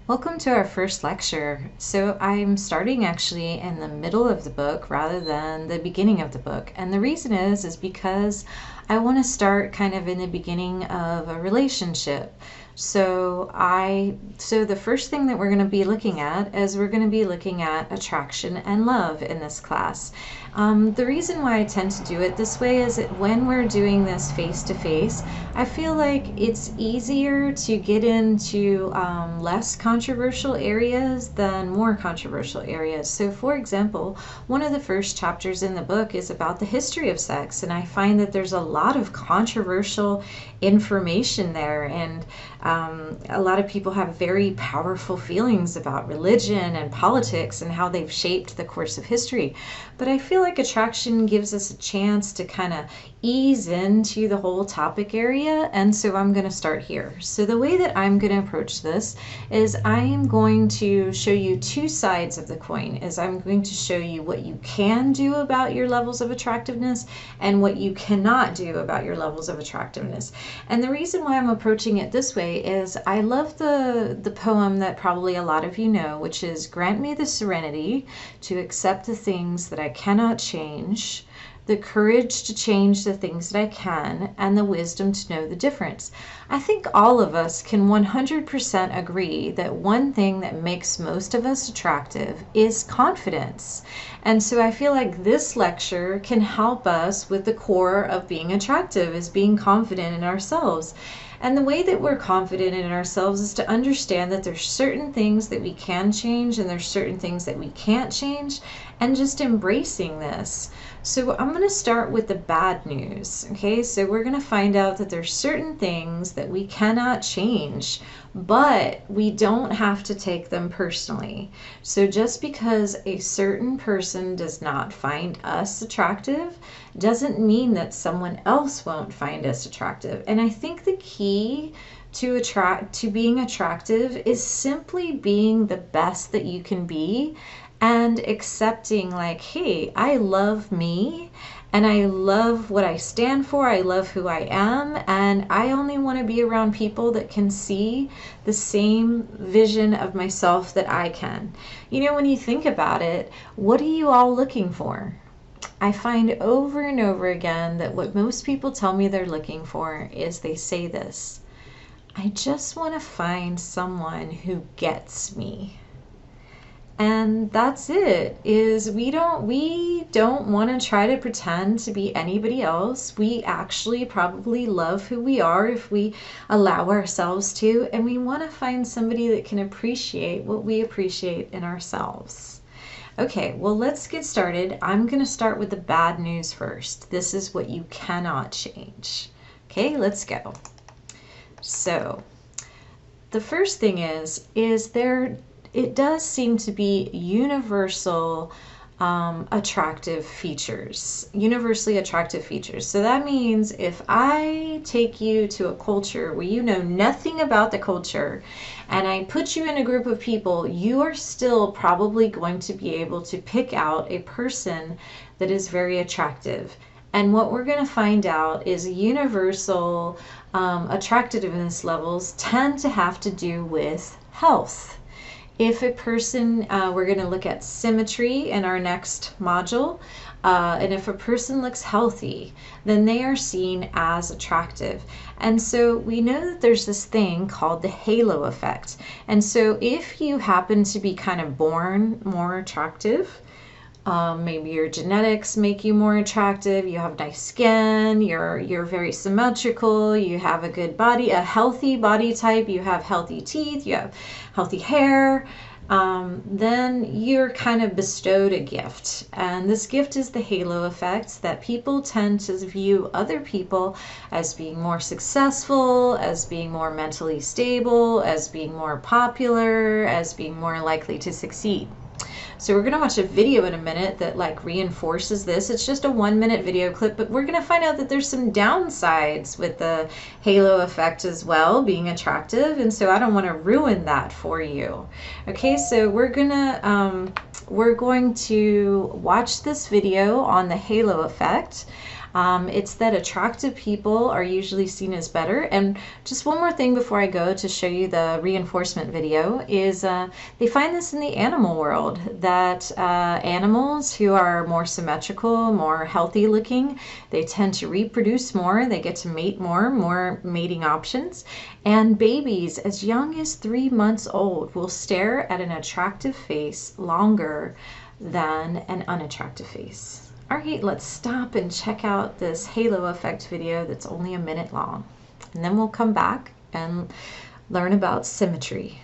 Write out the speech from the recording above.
Welcome to our first lecture. So I'm starting actually in the middle of the book rather than the beginning of the book. And the reason is because I want to start kind of in the beginning of a relationship. So the first thing that we're going to be looking at is we're going to be looking at attraction and love in this class. The reason why I tend to do it this way is that when we're doing this face to face, I feel like it's easier to get into less controversial areas than more controversial areas. So for example, one of the first chapters in the book is about the history of sex, and I find that there's a lot of controversial information there, and a lot of people have very powerful feelings about religion and politics and how they've shaped the course of history. But I feel like attraction gives us a chance to kind of ease into the whole topic area, and so I'm going to start here. So the way that I'm going to approach this is I am going to show you two sides of the coin. I'm going to show you what you can do about your levels of attractiveness and what you cannot do about your levels of attractiveness. And the reason why I'm approaching it this way is I love the poem that probably a lot of you know, which is "Grant me the serenity to accept the things that I cannot change, the courage to change the things that I can, and the wisdom to know the difference." I think all of us can 100% agree that one thing that makes most of us attractive is confidence. And so I feel like this lecture can help us with the core of being attractive, is being confident in ourselves. And the way that we're confident in ourselves is to understand that there's certain things that we can change and there's certain things that we can't change, and just embracing this. So I'm going to start with the bad news. Okay, so we're going to find out that there's certain things that we cannot change, but we don't have to take them personally. So just because a certain person does not find us attractive doesn't mean that someone else won't find us attractive. And I think the key to being attractive is simply being the best that you can be, and accepting, like, hey, I love me and I love what I stand for, I love who I am, and I only want to be around people that can see the same vision of myself that I can. You know, when you think about it, what are you all looking for? I find over and over again that what most people tell me they're looking for is they say this: I just want to find someone who gets me. And that's it. Is we don't want to try to pretend to be anybody else. We actually probably love who we are if we allow ourselves to, and we want to find somebody that can appreciate what we appreciate in ourselves. Okay, well, let's get started. I'm going to start with the bad news first. This is what you cannot change. Okay, let's go. So the first thing is it does seem to be universally attractive features. So that means if I take you to a culture where you know nothing about the culture and I put you in a group of people, you are still probably going to be able to pick out a person that is very attractive. And what we're going to find out is universal attractiveness levels tend to have to do with health. If a person, we're going to look at symmetry in our next module, and if a person looks healthy, then they are seen as attractive. And so we know that there's this thing called the halo effect. And so if you happen to be kind of born more attractive, maybe your genetics make you more attractive, you have nice skin, you're very symmetrical, you have a good body, a healthy body type, you have healthy teeth, you have healthy hair, then you're kind of bestowed a gift. And this gift is the halo effect, that people tend to view other people as being more successful, as being more mentally stable, as being more popular, as being more likely to succeed. So we're going to watch a video in a minute that like reinforces this. It's just a 1-minute video clip, but we're going to find out that there's some downsides with the halo effect as well, being attractive, and so I don't want to ruin that for you. Okay, so we're going to watch this video on the halo effect. It's that attractive people are usually seen as better. And just one more thing before I go to show you the reinforcement video is they find this in the animal world, that animals who are more symmetrical, more healthy looking, they tend to reproduce more, they get to mate more mating options. And babies as young as 3 months old will stare at an attractive face longer than an unattractive face. All right, let's stop and check out this halo effect video that's only a minute long. And then we'll come back and learn about symmetry.